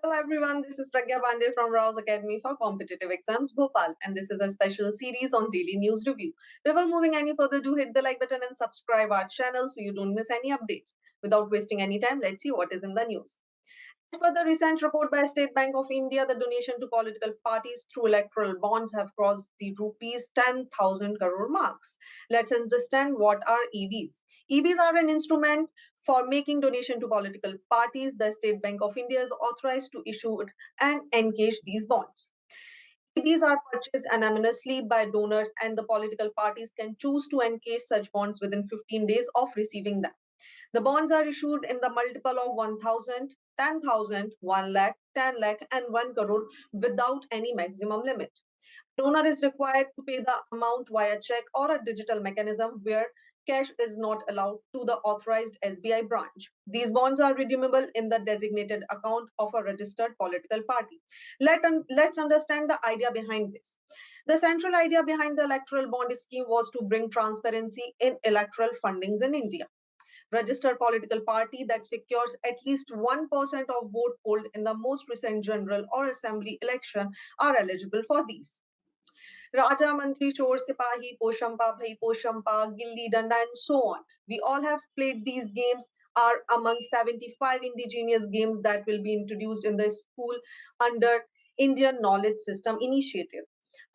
Hello everyone, this is Pragya Pandey from RAO'S Academy for Competitive Exams Bhopal, and this is a special series on daily news review. Before moving any further, do hit the like button and subscribe our channel so you don't miss any updates. Without wasting any time, let's see what is in the news. As per the recent report by State Bank of India, the donation to political parties through electoral bonds have crossed the rupees 10,000 crore marks. Let's understand what are EVs. EVs are an instrument for making donation to political parties. The State Bank of India is authorized to issue and encash these bonds. EVs are purchased anonymously by donors, and the political parties can choose to encash such bonds within 15 days of receiving them. The bonds are issued in the multiple of 1,000, 10,000, 1 lakh, 10 lakh, and 1 crore without any maximum limit. Donor is required to pay the amount via check or a digital mechanism where cash is not allowed to the authorized SBI branch. These bonds are redeemable in the designated account of a registered political party. Let's understand the idea behind this. The central idea behind the electoral bond scheme was to bring transparency in electoral fundings in India. Registered political party that secures at least 1% of vote polled in the most recent general or assembly election are eligible for these. Raja, Mantri, Chor, Sipahi, Poshampa, Bhai, Poshampa, Gilli, Danda, and so on. We all have played these games, are among 75 indigenous games that will be introduced in the school under Indian Knowledge System Initiative.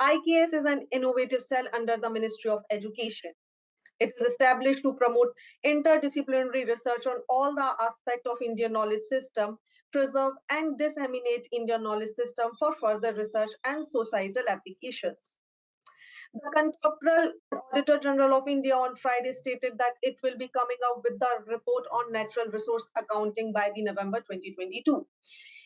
IKS is an innovative cell under the Ministry of Education. It is established to promote interdisciplinary research on all the aspects of Indian knowledge system, preserve and disseminate Indian knowledge system for further research and societal applications. The Contemporary Auditor General of India on Friday stated that it will be coming up with the report on natural resource accounting by the November 2022.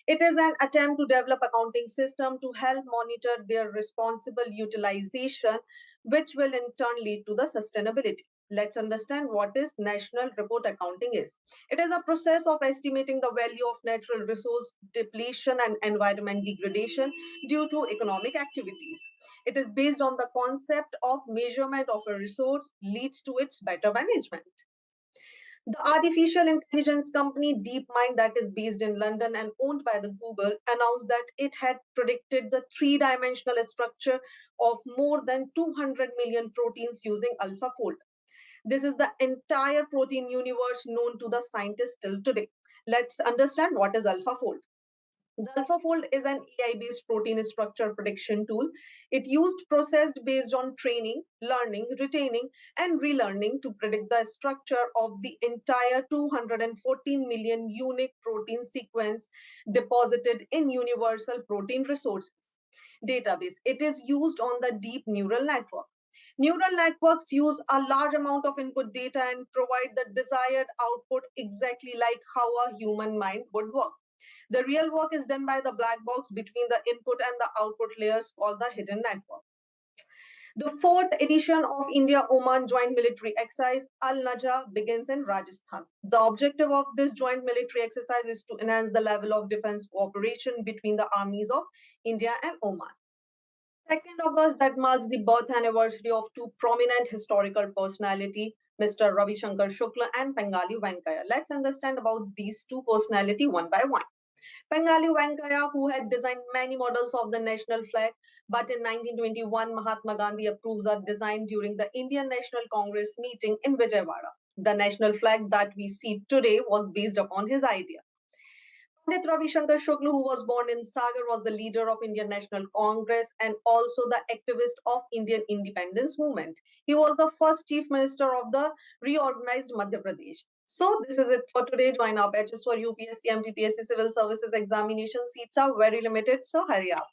It is an attempt to develop accounting system to help monitor their responsible utilization, which will in turn lead to the sustainability. Let's understand what is national report accounting is. It is a process of estimating the value of natural resource depletion and environment degradation due to economic activities. It is based on the concept of measurement of a resource leads to its better management. The artificial intelligence company DeepMind, that is based in London and owned by the Google, announced that it had predicted the three-dimensional structure of more than 200 million proteins using AlphaFold. This is the entire protein universe known to the scientists till today. Let's understand what is AlphaFold. The AlphaFold is an AI-based protein structure prediction tool. It used processed based on training, learning, retaining, and relearning to predict the structure of the entire 214 million unique protein sequence deposited in universal protein resources database. It is used on the deep neural network. Neural networks use a large amount of input data and provide the desired output exactly like how a human mind would work. The real work is done by the black box between the input and the output layers called the hidden network. The fourth edition of India-Oman Joint Military Exercise Al-Najah begins in Rajasthan. The objective of this joint military exercise is to enhance the level of defense cooperation between the armies of India and Oman. 2nd August, that marks the birth anniversary of two prominent historical personality, Mr. Ravi Shankar Shukla and Bengali Venkaya. Let's understand about these two personality one by one. Bengali Venkaya, who had designed many models of the national flag, but in 1921, Mahatma Gandhi approves the design during the Indian National Congress meeting in Vijayawada. The national flag that we see today was based upon his idea. Pandit Ravi Shankar Shukla, who was born in Sagar, was the leader of Indian National Congress and also the activist of Indian independence movement. He was the first chief minister of the reorganized Madhya Pradesh. So this is it for today. Join our batches for UPSC MPPSC Civil Services Examination. Seats are very limited, so hurry up.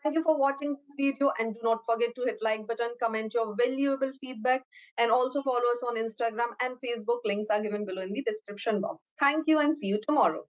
Thank you for watching this video, and do not forget to hit like button, comment your valuable feedback, and also follow us on Instagram and Facebook. Links are given below in the description box. Thank you and see you tomorrow.